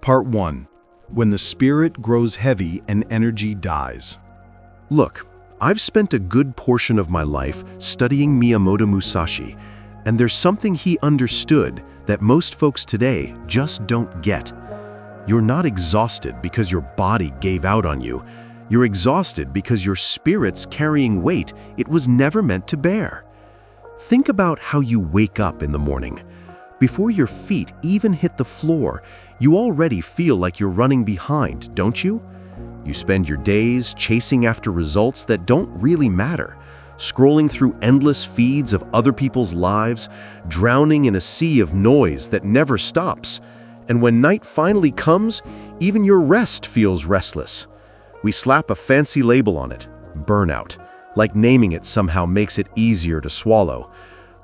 Part 1. When the spirit grows heavy and energy dies. Look, I've spent a good portion of my life studying Miyamoto Musashi, and there's something he understood that most folks today just don't get. You're not exhausted because your body gave out on you. You're exhausted because your spirit's carrying weight it was never meant to bear. Think about how you wake up in the morning. Before your feet even hit the floor, you already feel like you're running behind, don't you? You spend your days chasing after results that don't really matter, scrolling through endless feeds of other people's lives, drowning in a sea of noise that never stops. And when night finally comes, even your rest feels restless. We slap a fancy label on it, burnout, like naming it somehow makes it easier to swallow.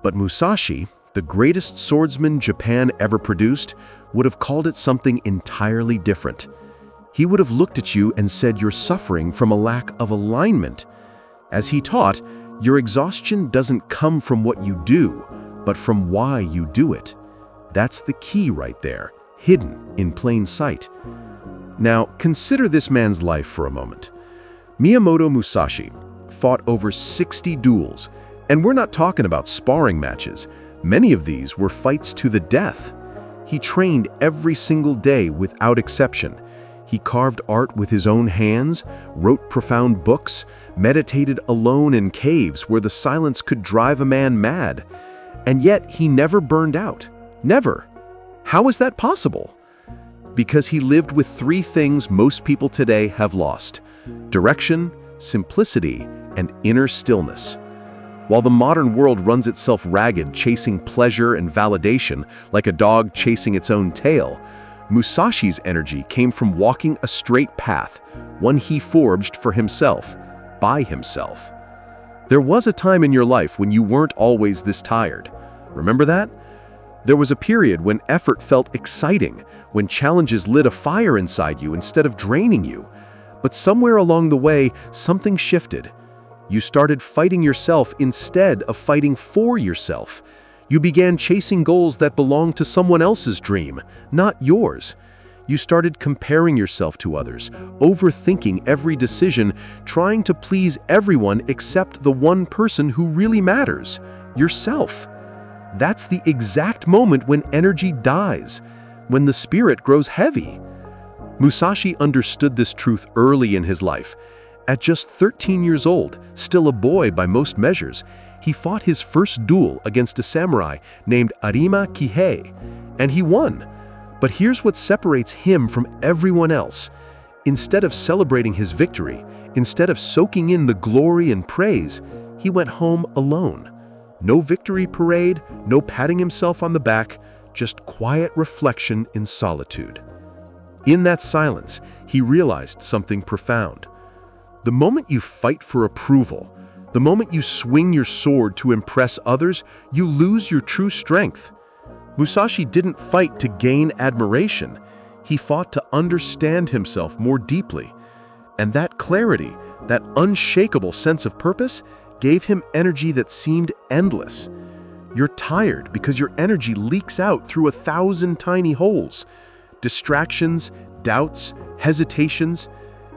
But Musashi, the greatest swordsman Japan ever produced, would have called it something entirely different. He would have looked at you and said you're suffering from a lack of alignment. As he taught, your exhaustion doesn't come from what you do, but from why you do it. That's the key right there, hidden in plain sight. Now, consider this man's life for a moment. Miyamoto Musashi fought over 60 duels, and we're not talking about sparring matches. Many of these were fights to the death. He trained every single day without exception. He carved art with his own hands, wrote profound books, meditated alone in caves where the silence could drive a man mad. And yet he never burned out. Never. How is that possible? Because he lived with three things most people today have lost: direction, simplicity, and inner stillness. While the modern world runs itself ragged chasing pleasure and validation like a dog chasing its own tail, Musashi's energy came from walking a straight path, one he forged for himself, by himself. There was a time in your life when you weren't always this tired. Remember that? There was a period when effort felt exciting, when challenges lit a fire inside you instead of draining you. But somewhere along the way, something shifted. You started fighting yourself instead of fighting for yourself. You began chasing goals that belonged to someone else's dream, not yours. You started comparing yourself to others, overthinking every decision, trying to please everyone except the one person who really matters, yourself. That's the exact moment when energy dies, when the spirit grows heavy. Musashi understood this truth early in his life. At just 13 years old, still a boy by most measures, he fought his first duel against a samurai named Arima Kihei, and he won. But here's what separates him from everyone else. Instead of celebrating his victory, instead of soaking in the glory and praise, he went home alone. No victory parade, no patting himself on the back, just quiet reflection in solitude. In that silence, he realized something profound. The moment you fight for approval, the moment you swing your sword to impress others, you lose your true strength. Musashi didn't fight to gain admiration. He fought to understand himself more deeply. And that clarity, that unshakable sense of purpose, gave him energy that seemed endless. You're tired because your energy leaks out through 1,000 tiny holes. Distractions, doubts, hesitations.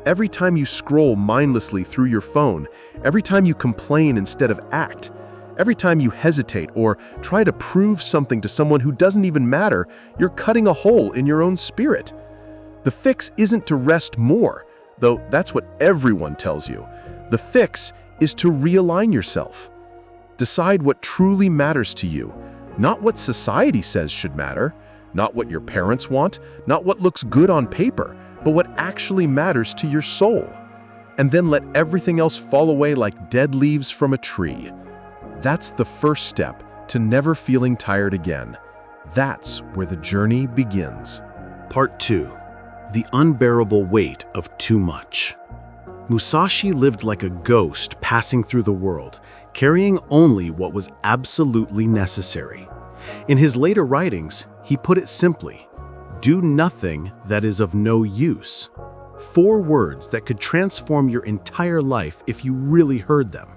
Every time you scroll mindlessly through your phone, every time you complain instead of act, every time you hesitate or try to prove something to someone who doesn't even matter, you're cutting a hole in your own spirit. The fix isn't to rest more, though that's what everyone tells you. The fix is to realign yourself. Decide what truly matters to you, not what society says should matter, not what your parents want, not what looks good on paper, but what actually matters to your soul. And then let everything else fall away like dead leaves from a tree. That's the first step to never feeling tired again. That's where the journey begins. Part 2. The unbearable weight of too much. Musashi lived like a ghost passing through the world, carrying only what was absolutely necessary. In his later writings, he put it simply: do nothing that is of no use. 4 words that could transform your entire life if you really heard them.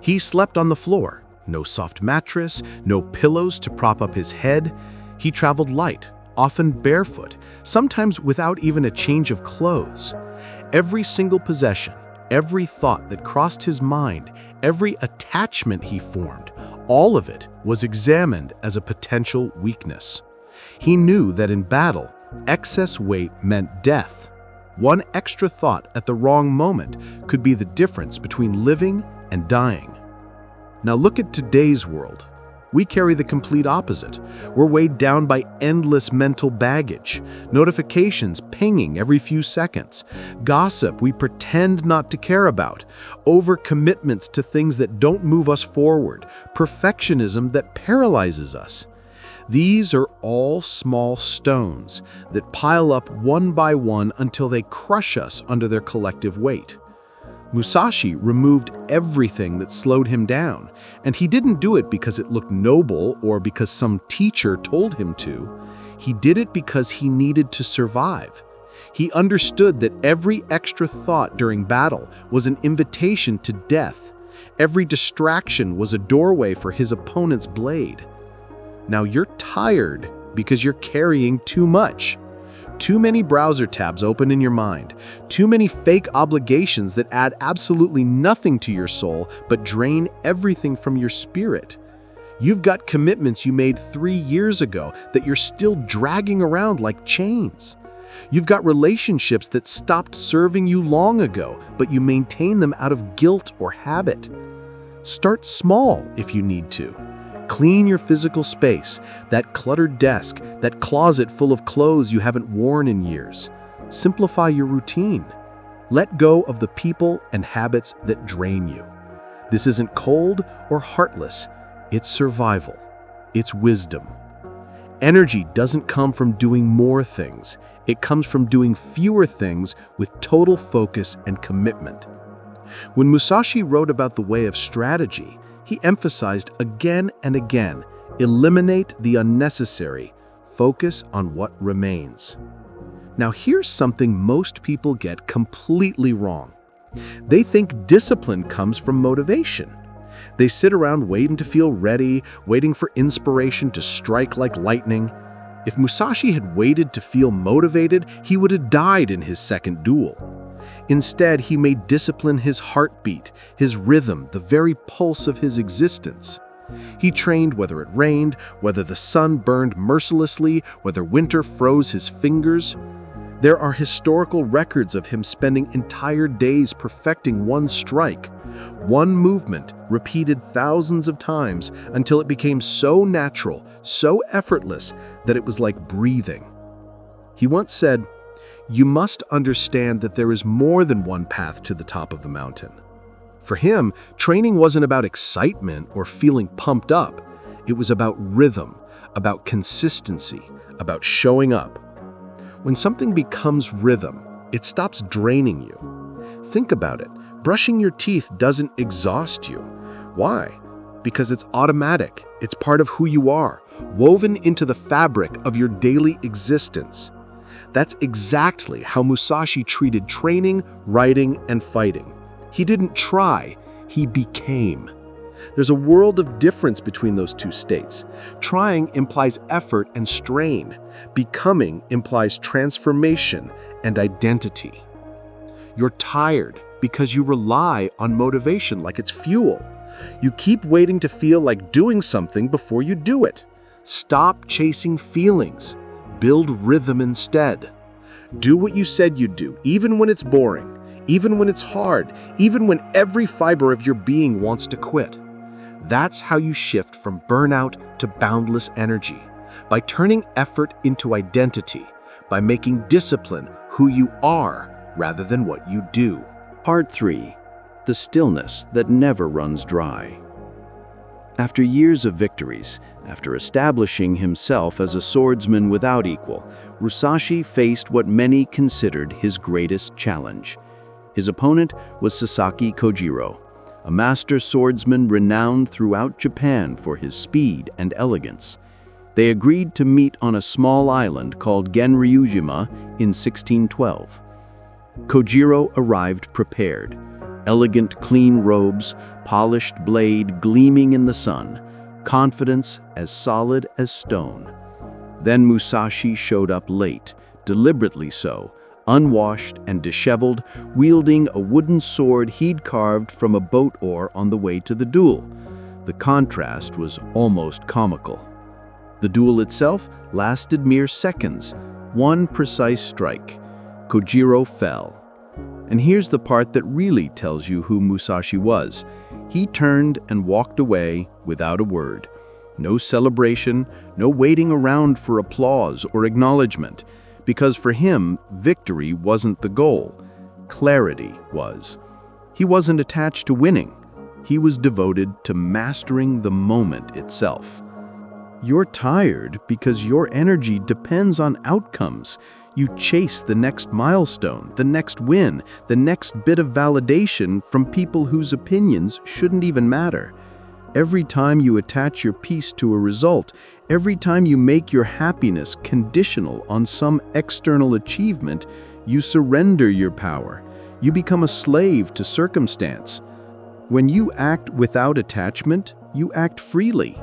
He slept on the floor, no soft mattress, no pillows to prop up his head. He traveled light, often barefoot, sometimes without even a change of clothes. Every single possession, every thought that crossed his mind, every attachment he formed, all of it was examined as a potential weakness. He knew that in battle, excess weight meant death. One extra thought at the wrong moment could be the difference between living and dying. Now look at today's world. We carry the complete opposite. We're weighed down by endless mental baggage, notifications pinging every few seconds, gossip we pretend not to care about, overcommitments to things that don't move us forward, perfectionism that paralyzes us. These are all small stones that pile up one by one until they crush us under their collective weight. Musashi removed everything that slowed him down, and he didn't do it because it looked noble or because some teacher told him to. He did it because he needed to survive. He understood that every extra thought during battle was an invitation to death. Every distraction was a doorway for his opponent's blade. Now you're tired because you're carrying too much. Too many browser tabs open in your mind, too many fake obligations that add absolutely nothing to your soul but drain everything from your spirit. You've got commitments you made 3 years ago that you're still dragging around like chains. You've got relationships that stopped serving you long ago, but you maintain them out of guilt or habit. Start small if you need to. Clean your physical space, that cluttered desk, that closet full of clothes you haven't worn in years. Simplify your routine. Let go of the people and habits that drain you. This isn't cold or heartless. It's survival. It's wisdom. Energy doesn't come from doing more things. It comes from doing fewer things with total focus and commitment. When Musashi wrote about the way of strategy, he emphasized again and again, eliminate the unnecessary, focus on what remains. Now here's something most people get completely wrong. They think discipline comes from motivation. They sit around waiting to feel ready, waiting for inspiration to strike like lightning. If Musashi had waited to feel motivated, he would have died in his second duel. Instead, he made discipline his heartbeat, his rhythm, the very pulse of his existence. He trained whether it rained, whether the sun burned mercilessly, whether winter froze his fingers. There are historical records of him spending entire days perfecting one strike, one movement repeated thousands of times until it became so natural, so effortless, that it was like breathing. He once said, "You must understand that there is more than one path to the top of the mountain." For him, training wasn't about excitement or feeling pumped up. It was about rhythm, about consistency, about showing up. When something becomes rhythm, it stops draining you. Think about it. Brushing your teeth doesn't exhaust you. Why? Because it's automatic. It's part of who you are, woven into the fabric of your daily existence. That's exactly how Musashi treated training, writing, and fighting. He didn't try, he became. There's a world of difference between those two states. Trying implies effort and strain. Becoming implies transformation and identity. You're tired because you rely on motivation like it's fuel. You keep waiting to feel like doing something before you do it. Stop chasing feelings. Build rhythm instead. Do what you said you'd do, even when it's boring, even when it's hard, even when every fiber of your being wants to quit. That's how you shift from burnout to boundless energy, by turning effort into identity, by making discipline who you are rather than what you do. Part 3. The stillness that never runs dry. After years of victories, after establishing himself as a swordsman without equal, Musashi faced what many considered his greatest challenge. His opponent was Sasaki Kojiro, a master swordsman renowned throughout Japan for his speed and elegance. They agreed to meet on a small island called Genryujima in 1612. Kojiro arrived prepared. Elegant, clean robes, polished blade gleaming in the sun, confidence as solid as stone. Then Musashi showed up late, deliberately so, unwashed and disheveled, wielding a wooden sword he'd carved from a boat oar on the way to the duel. The contrast was almost comical. The duel itself lasted mere seconds, one precise strike. Kojiro fell. And here's the part that really tells you who Musashi was. He turned and walked away without a word. No celebration, no waiting around for applause or acknowledgement, because for him, victory wasn't the goal. Clarity was. He wasn't attached to winning. He was devoted to mastering the moment itself. You're tired because your energy depends on outcomes. You chase the next milestone, the next win, the next bit of validation from people whose opinions shouldn't even matter. Every time you attach your peace to a result, every time you make your happiness conditional on some external achievement, you surrender your power. You become a slave to circumstance. When you act without attachment, you act freely.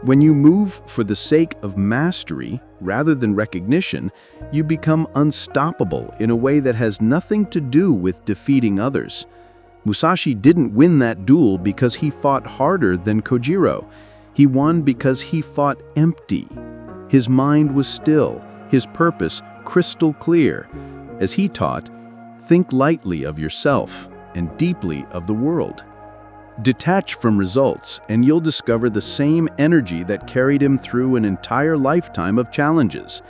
When you move for the sake of mastery rather than recognition, you become unstoppable in a way that has nothing to do with defeating others. Musashi didn't win that duel because he fought harder than Kojiro. He won because he fought empty. His mind was still, his purpose crystal clear. As he taught, think lightly of yourself and deeply of the world. Detach from results, and you'll discover the same energy that carried him through an entire lifetime of challenges.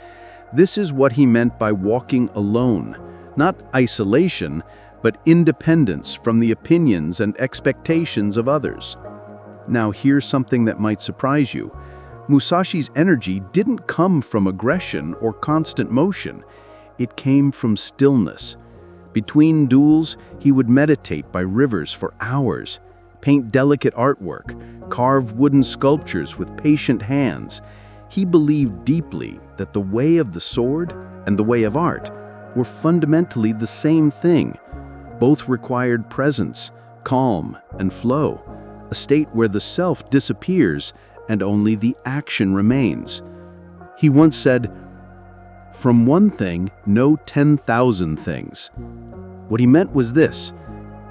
This is what he meant by walking alone, not isolation, but independence from the opinions and expectations of others. Now, here's something that might surprise you. Musashi's energy didn't come from aggression or constant motion. It came from stillness. Between duels, he would meditate by rivers for hours, paint delicate artwork, carve wooden sculptures with patient hands. He believed deeply that the way of the sword and the way of art were fundamentally the same thing. Both required presence, calm, and flow, a state where the self disappears and only the action remains. He once said, "From one thing, know 10,000 things." What he meant was this: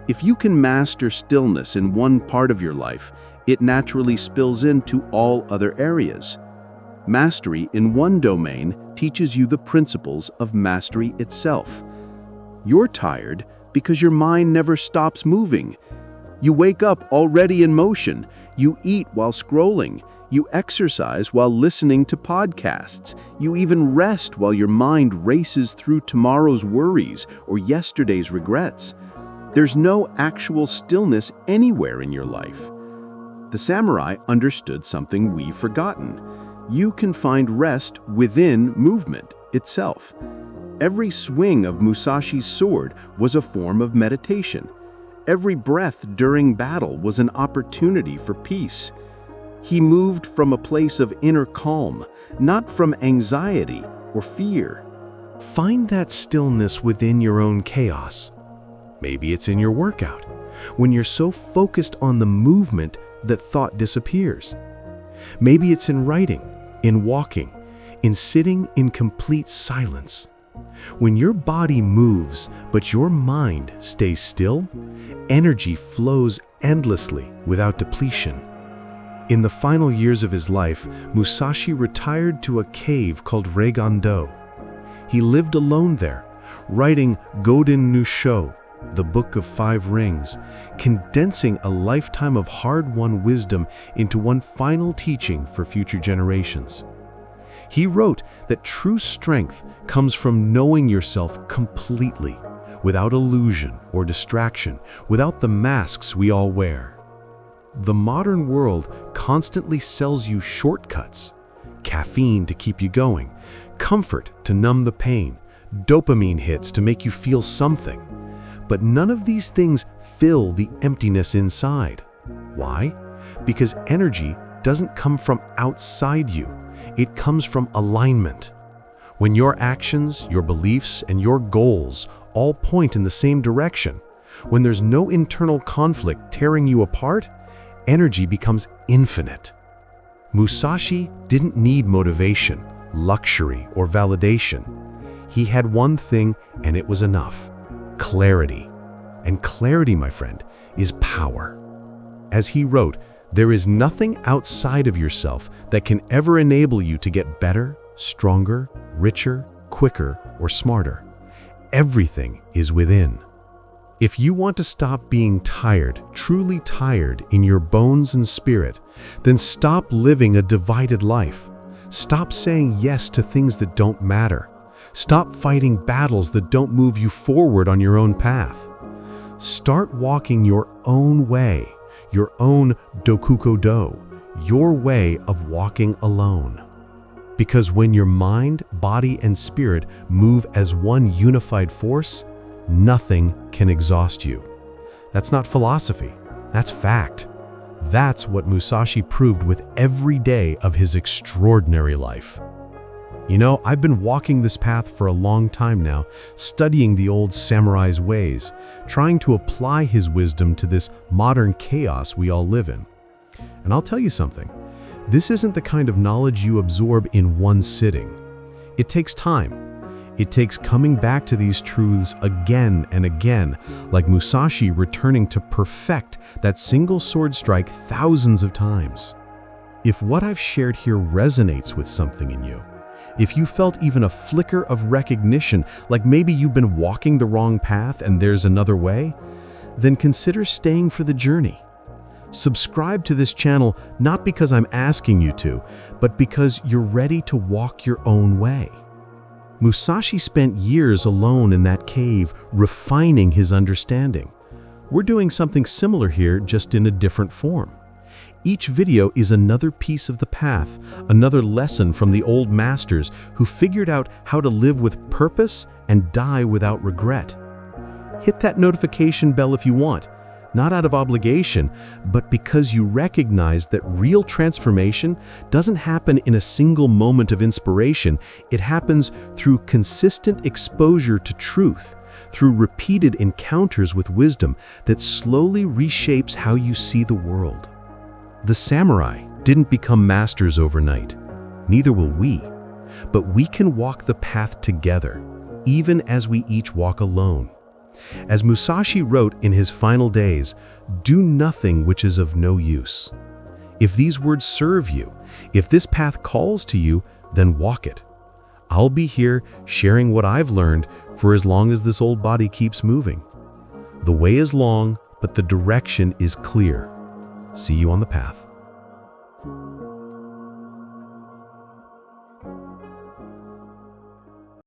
if you can master stillness in one part of your life, it naturally spills into all other areas. Mastery in one domain teaches you the principles of mastery itself. You're tired because your mind never stops moving. You wake up already in motion. You eat while scrolling. You exercise while listening to podcasts. You even rest while your mind races through tomorrow's worries or yesterday's regrets. There's no actual stillness anywhere in your life. The samurai understood something we've forgotten. You can find rest within movement itself. Every swing of Musashi's sword was a form of meditation. Every breath during battle was an opportunity for peace. He moved from a place of inner calm, not from anxiety or fear. Find that stillness within your own chaos. Maybe it's in your workout, when you're so focused on the movement that thought disappears. Maybe it's in writing, in walking, in sitting in complete silence. When your body moves, but your mind stays still, energy flows endlessly without depletion. In the final years of his life, Musashi retired to a cave called Reigan-do. He lived alone there, writing Goden Nusho, the Book of Five Rings, condensing a lifetime of hard-won wisdom into one final teaching for future generations. He wrote that true strength comes from knowing yourself completely, without illusion or distraction, without the masks we all wear. The modern world constantly sells you shortcuts, caffeine to keep you going, comfort to numb the pain, dopamine hits to make you feel something. But none of these things fill the emptiness inside. Why? Because energy doesn't come from outside you. It comes from alignment. When your actions, your beliefs, and your goals all point in the same direction, when there's no internal conflict tearing you apart, energy becomes infinite. Musashi didn't need motivation, luxury, or validation. He had one thing, and it was enough: clarity. And clarity, my friend, is power. As he wrote, there is nothing outside of yourself that can ever enable you to get better, stronger, richer, quicker, or smarter. Everything is within. If you want to stop being tired, truly tired in your bones and spirit, then stop living a divided life. Stop saying yes to things that don't matter. Stop fighting battles that don't move you forward on your own path. Start walking your own way, your own dokuko-do, your way of walking alone. Because when your mind, body, and spirit move as one unified force, nothing can exhaust you. That's not philosophy, that's fact. That's what Musashi proved with every day of his extraordinary life. You know, I've been walking this path for a long time now, studying the old samurai's ways, trying to apply his wisdom to this modern chaos we all live in. And I'll tell you something, this isn't the kind of knowledge you absorb in one sitting. It takes time. It takes coming back to these truths again and again, like Musashi returning to perfect that single sword strike thousands of times. If what I've shared here resonates with something in you, if you felt even a flicker of recognition, like maybe you've been walking the wrong path and there's another way, then consider staying for the journey. Subscribe to this channel not because I'm asking you to, but because you're ready to walk your own way. Musashi spent years alone in that cave, refining his understanding. We're doing something similar here, just in a different form. Each video is another piece of the path, another lesson from the old masters who figured out how to live with purpose and die without regret. Hit that notification bell if you want, not out of obligation, but because you recognize that real transformation doesn't happen in a single moment of inspiration. It happens through consistent exposure to truth, through repeated encounters with wisdom that slowly reshapes how you see the world. The samurai didn't become masters overnight. Neither will we. But we can walk the path together, even as we each walk alone. As Musashi wrote in his final days, "Do nothing which is of no use." If these words serve you, if this path calls to you, then walk it. I'll be here sharing what I've learned for as long as this old body keeps moving. The way is long, but the direction is clear. See you on the path.